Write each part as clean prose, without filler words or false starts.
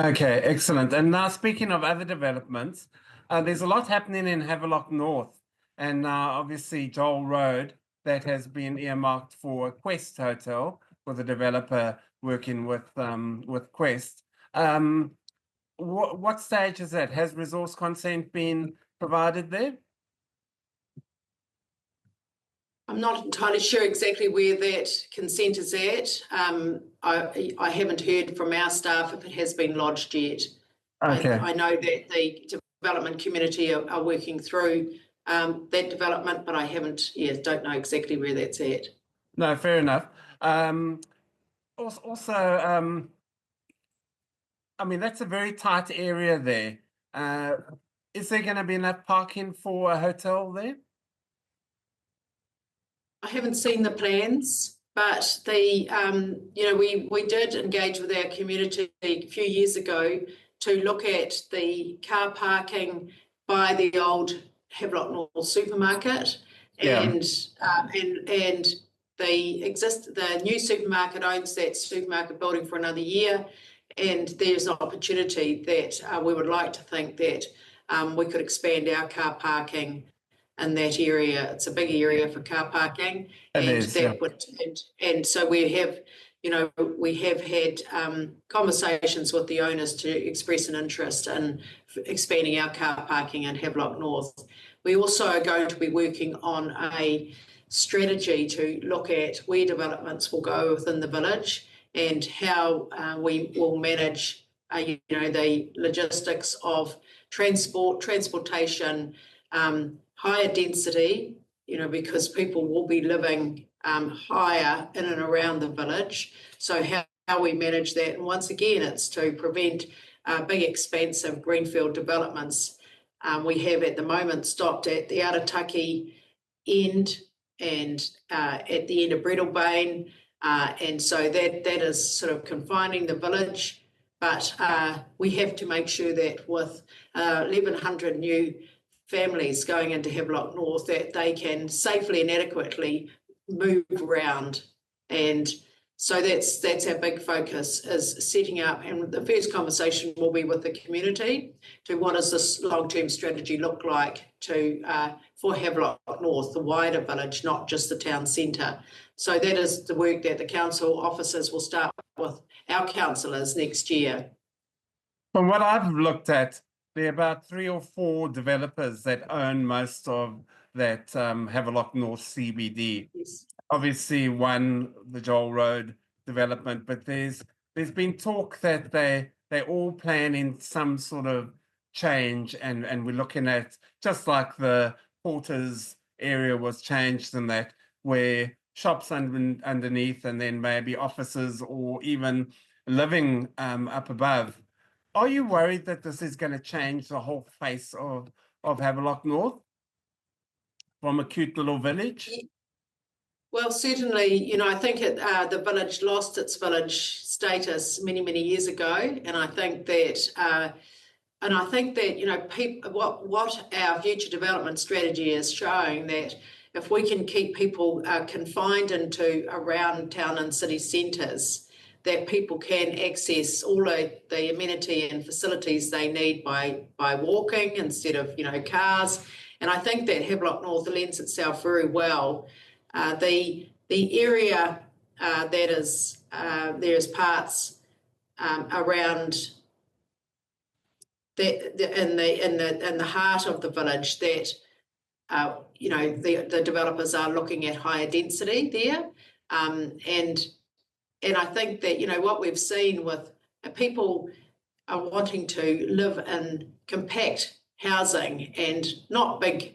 Okay, excellent. And now, speaking of other developments, there's a lot happening in Havelock North, and obviously Joel Road that has been earmarked for a Quest Hotel with a developer working with Quest. Um, what stage is that? Has resource consent been provided there? I'm not entirely sure exactly where that consent is at. I haven't heard from our staff if it has been lodged yet. Okay. I know that the development community are working through that development, but I don't know exactly where that's at. No, fair enough. Also, I mean, that's a very tight area there. Is there going to be enough parking for a hotel there? I haven't seen the plans, but we did engage with our community a few years ago to look at the car parking by the old Havelock North supermarket, and the new supermarket owns that supermarket building for another year, and there's an opportunity that we would like to think that we could expand our car parking in that area. It's a big area for car parking, and so we have had conversations with the owners to express an interest in expanding our car parking in Havelock North. We also are going to be working on a strategy to look at where developments will go within the village and how we will manage the logistics of transportation, higher density, because people will be living higher in and around the village. So how we manage that. And once again, it's to prevent big, expensive greenfield developments. We have at the moment stopped at the Arataki end and at the end of Breadalbane. And so that is sort of confining the village. But we have to make sure that with 1,100 new families going into Havelock North, that they can safely and adequately move around. And so that's our big focus, is setting up, and the first conversation will be with the community to what does this long-term strategy look like for Havelock North, the wider village, not just the town centre. So that is the work that the council officers will start with our councillors next year. From what I've looked at, there are about 3 or 4 developers that own most of that Havelock North CBD. Yes. Obviously, one, the Joel Road development, but there's been talk that they're all planning some sort of change, and we're looking at, just like the Porters area was changed, and that where shops underneath, and then maybe offices or even living up above. Are you worried that this is going to change the whole face of Havelock North from a cute little village? Well, certainly, I think the village lost its village status many, many years ago, and I think that what our future development strategy is showing, that if we can keep people confined into around town and city centres, that people can access all the amenity and facilities they need by walking instead of cars. And I think that Havelock North lends itself very well. The area that is there's parts around in the heart of the village that the developers are looking at higher density there, and I think that what we've seen with people are wanting to live in compact housing and not big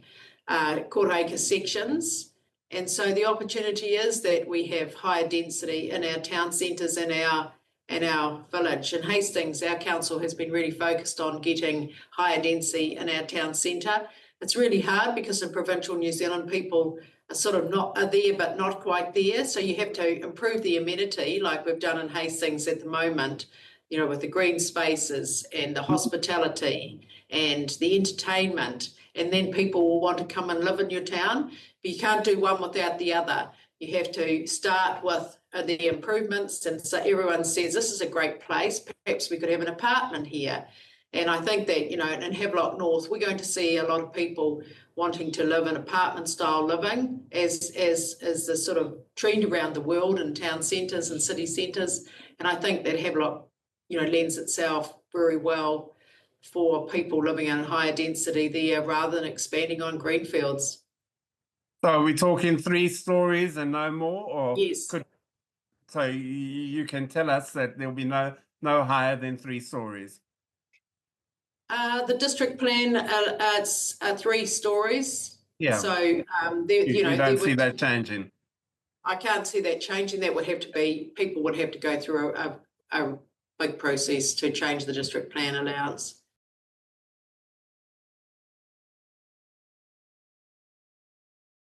quarter acre sections. And so the opportunity is that we have higher density in our town centres and our village. In Hastings, our council has been really focused on getting higher density in our town centre. It's really hard because in provincial New Zealand, people are sort of are there but not quite there. So you have to improve the amenity, like we've done in Hastings at the moment, with the green spaces and the hospitality and the entertainment. And then people will want to come and live in your town. But you can't do one without the other. You have to start with the improvements, and so everyone says this is a great place. Perhaps we could have an apartment here. And I think that, in Havelock North, we're going to see a lot of people wanting to live in apartment style living as the sort of trend around the world in town centres and city centres. And I think that Havelock, lends itself very well for people living in higher density there rather than expanding on greenfields. So are we talking 3 stories and no more, or Yes. so you can tell us that there'll be no higher than 3 stories? The district plan, it's 3 stories. Yeah. So, You don't see that changing? I can't see that changing. That would have to be, people would have to go through a big process to change the district plan allowance.